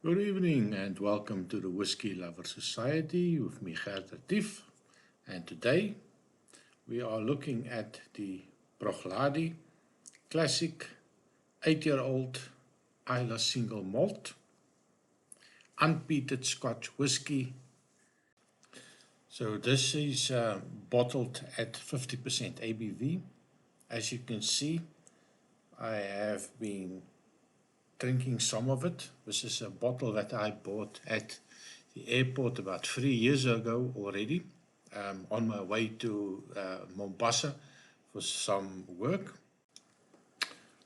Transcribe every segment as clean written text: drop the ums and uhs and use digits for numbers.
Good evening and welcome to the Whisky Lover Society with me, Bruichladdich. And today we are looking at the Bruichladdich Classic 8-year-old Islay single malt unpeated Scotch whisky. So this is bottled at 50% ABV. As you can see, I have been drinking some of it. This is a bottle that I bought at the airport about 3 years ago already, on my way to Mombasa for some work.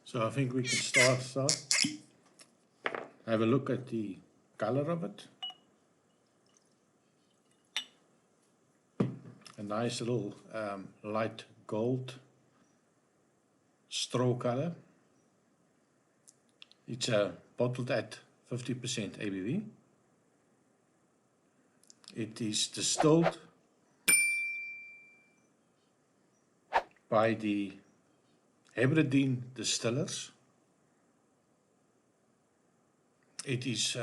So I think we can start. Have a look at the color of it. A nice little light gold straw color. It's bottled at 50% ABV. It is distilled by the Hebridean distillers. It is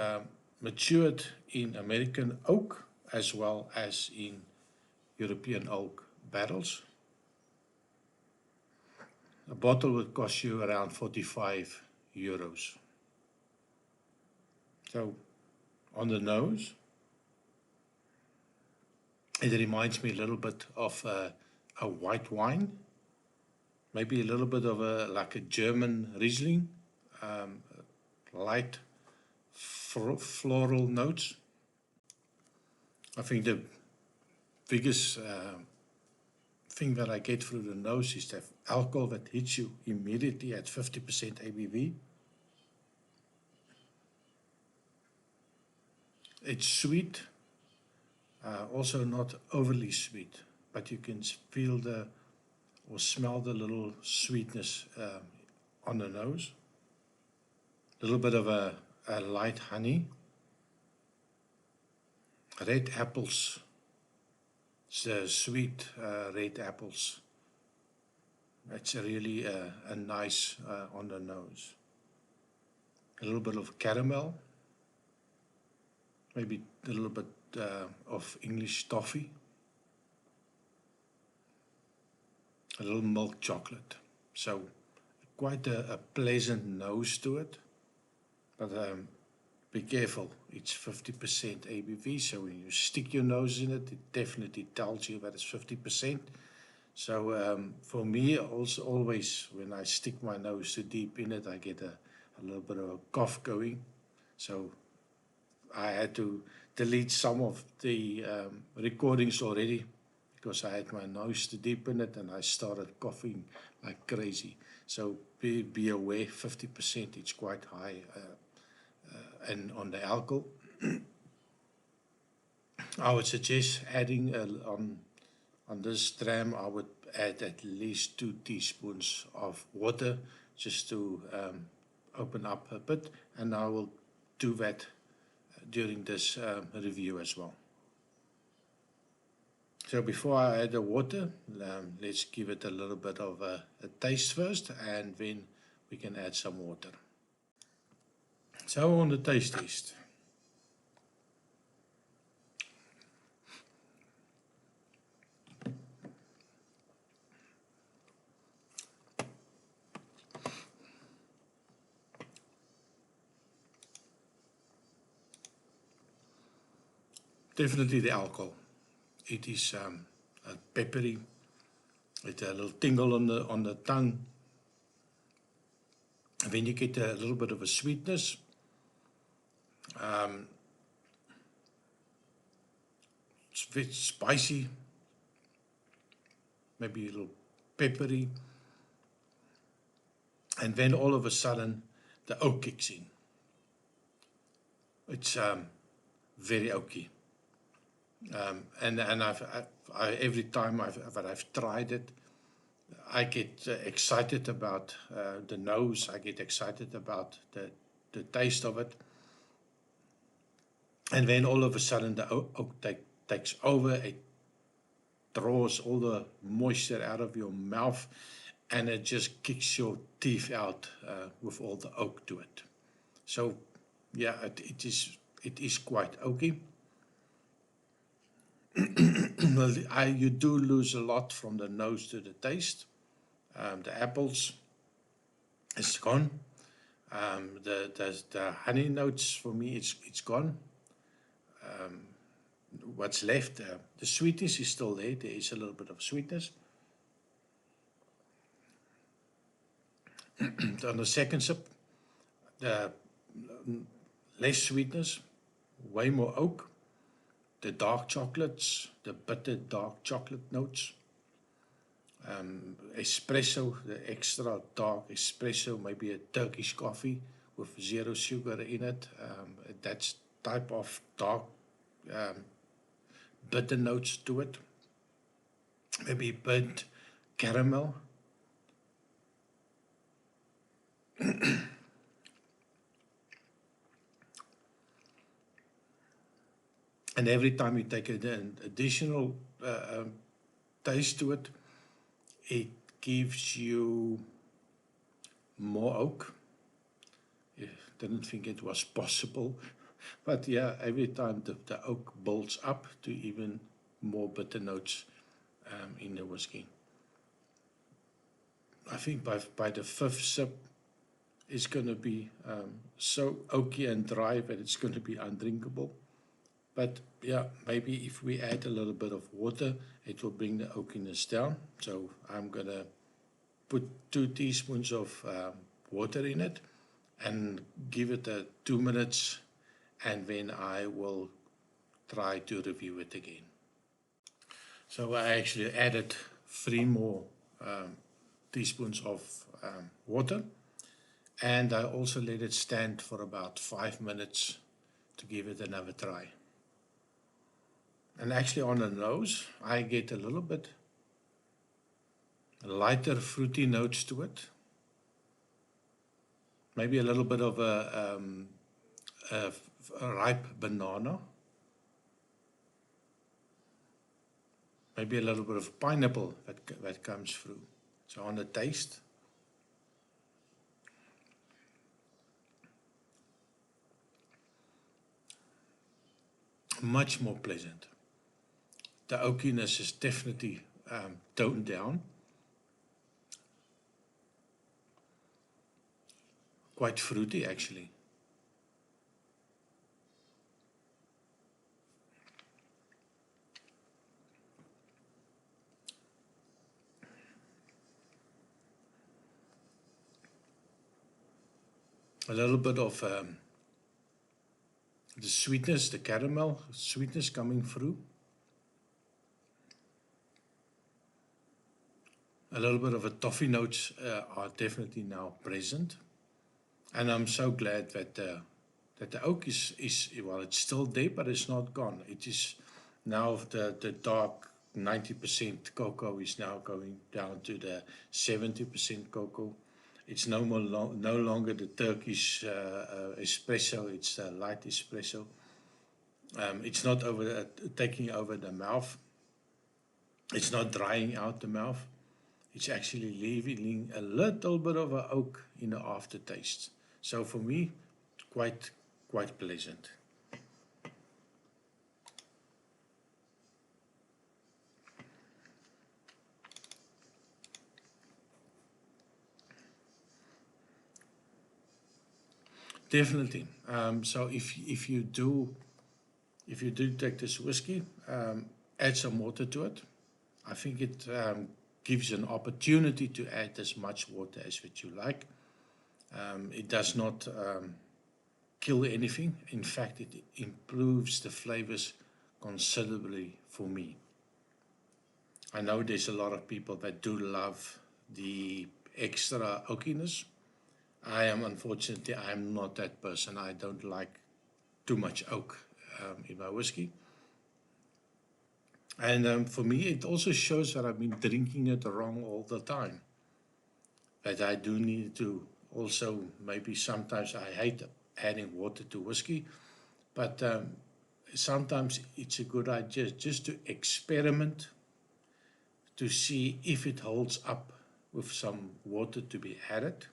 matured in American oak as well as in European oak barrels. A bottle would cost you around 45 euros. So on the nose, it reminds me a little bit of a white wine, maybe a little bit of like a German Riesling, light floral notes. I think the biggest thing that I get through the nose is the alcohol that hits you immediately at 50% ABV. It's sweet, also not overly sweet, but you can feel or smell the little sweetness on the nose. A little bit of a light honey. Red apples. The sweet red apples. It's really a nice on the nose. A little bit of caramel. Maybe a little bit of English toffee. A little milk chocolate. So quite a pleasant nose to it. But be careful, it's 50% ABV, so when you stick your nose in it, it definitely tells you that it's 50%. So for me, also always when I stick my nose too deep in it, I get a little bit of a cough going. So I had to delete some of the recordings already because I had my nose too deep in it and I started coughing like crazy. So be aware, 50%, it's quite high. And on the alcohol, I would suggest adding on this dram, I would add at least 2 teaspoons of water just to open up a bit, and I will do that during this review as well. So before I add the water, let's give it a little bit of a taste first, and then we can add some water. So on the taste test. Definitely the alcohol. It is peppery. It's a little tingle on the tongue. And then you get a little bit of a sweetness. It's a bit spicy, maybe a little peppery, and then all of a sudden the oak kicks in. It's very oaky, and every time that I've tried it, I get excited about the nose. I get excited about the taste of it. And then all of a sudden the oak takes over. It draws all the moisture out of your mouth and it just kicks your teeth out with all the oak to it. So yeah, it is quite oaky. Well, you do lose a lot from the nose to the taste. The apples is gone. The honey notes for me, it's gone. What's left, the sweetness is still there. There is a little bit of sweetness. On the second sip, the less sweetness, way more oak. The dark chocolates, the bitter dark chocolate notes. Espresso, the extra dark espresso, maybe a Turkish coffee with 0 sugar in it. That's type of dark bitter notes to it. Maybe burnt caramel. And every time you take an additional taste to it, it gives you more oak. I didn't think it was possible, but yeah, every time the oak builds up to even more bitter notes in the whiskey. I think by the fifth sip, it's going to be so oaky and dry that it's going to be undrinkable. But yeah, maybe if we add a little bit of water, it will bring the oakiness down. So I'm going to put 2 teaspoons of water in it and give it 2 minutes, and then I will try to review it again. So I actually added 3 more teaspoons of water, and I also let it stand for about 5 minutes to give it another try. And actually on the nose, I get a little bit lighter fruity notes to it. Maybe a little bit of a ripe banana. Maybe a little bit of pineapple that comes through. So on the taste, much more pleasant. The oakiness is definitely toned down. Quite fruity, actually. A little bit of the sweetness, the caramel sweetness coming through. A little bit of a toffee notes are definitely now present. And I'm so glad that the oak is, well, it's still there, but it's not gone. It is now the dark 90% cocoa is now going down to the 70% cocoa. It's no longer the Turkish espresso, it's a light espresso. It's not taking over the mouth. It's not drying out the mouth. It's actually leaving a little bit of an oak in the aftertaste. So for me, quite pleasant. Definitely. So if you do take this whiskey, add some water to it. I think it gives you an opportunity to add as much water as what you like. It does not kill anything. In fact, it improves the flavors considerably for me. I know there's a lot of people that do love the extra oakiness. Unfortunately, I'm not that person. I don't like too much oak in my whiskey. And for me, it also shows that I've been drinking it wrong all the time. That I do need to also, maybe sometimes I hate adding water to whiskey, but sometimes it's a good idea just to experiment to see if it holds up with some water to be added.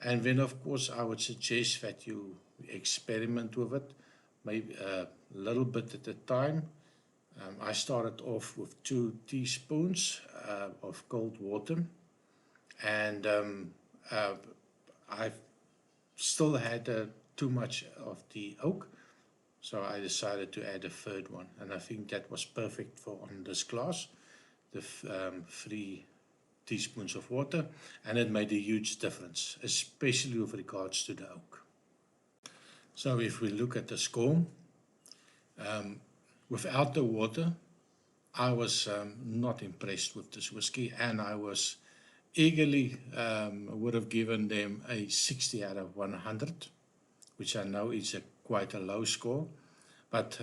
And then, of course, I would suggest that you experiment with it, maybe a little bit at a time. I started off with 2 teaspoons of cold water, and I still had too much of the oak, so I decided to add a third one, and I think that was perfect for on this glass, the 3 teaspoons of water, and it made a huge difference, especially with regards to the oak. So if we look at the score, without the water, I was not impressed with this whiskey, and I was eagerly would have given them a 60 out of 100, which I know is quite a low score, but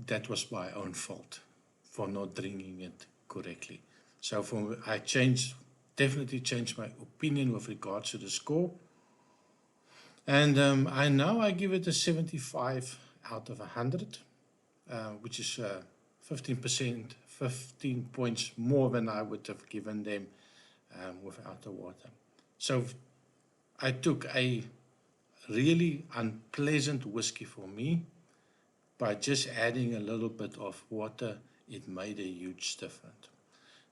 that was my own fault for not drinking it correctly. So I definitely changed my opinion with regards to the score, and I give it a 75 out of 100, which is 15 points more than I would have given them without the water. So I took a really unpleasant whiskey for me. By just adding a little bit of water, it made a huge difference.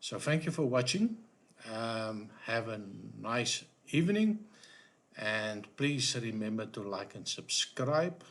So thank you for watching. Have a nice evening, and please remember to like and subscribe.